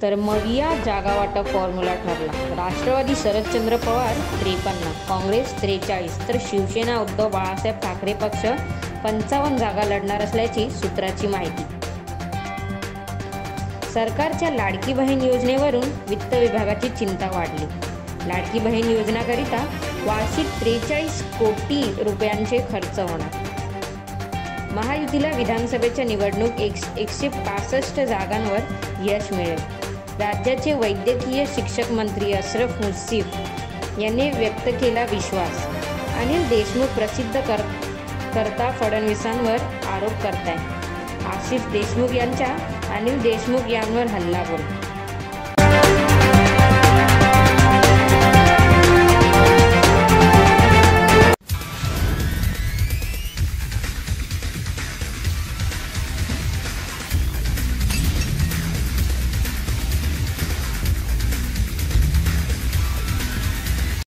तर मग या जागावाटप फॉर्म्युला ठरला। राष्ट्रवादी शरदचंद्र पवार 53, काँग्रेस 43, तर शिवसेना उद्धव बाळासाहेब ठाकरे पक्ष 55 जागा लढणार असल्याची सूत्राची माहिती। सरकारच्या लाडकी बहीण योजनेवरून वित्त विभागाची चिंता वाढली। लाडकी बहीण योजनाकरिता वार्षिक 43 कोटी रुपयांचे खर्च होणार। महायुतीला विधानसभेच्या निवडणूक 165 जागांवर यश मिळेल। राज्याचे वैद्यकीय शिक्षक मंत्री अशरफ मुश्रीफ यांनी व्यक्त केला विश्वास। अनिल देशमुख प्रसिद्ध करता फडणवीसांवर आरोप करताय। आशिष देशमुख यांचा अनिल देशमुख यांवर हल्लाबोल।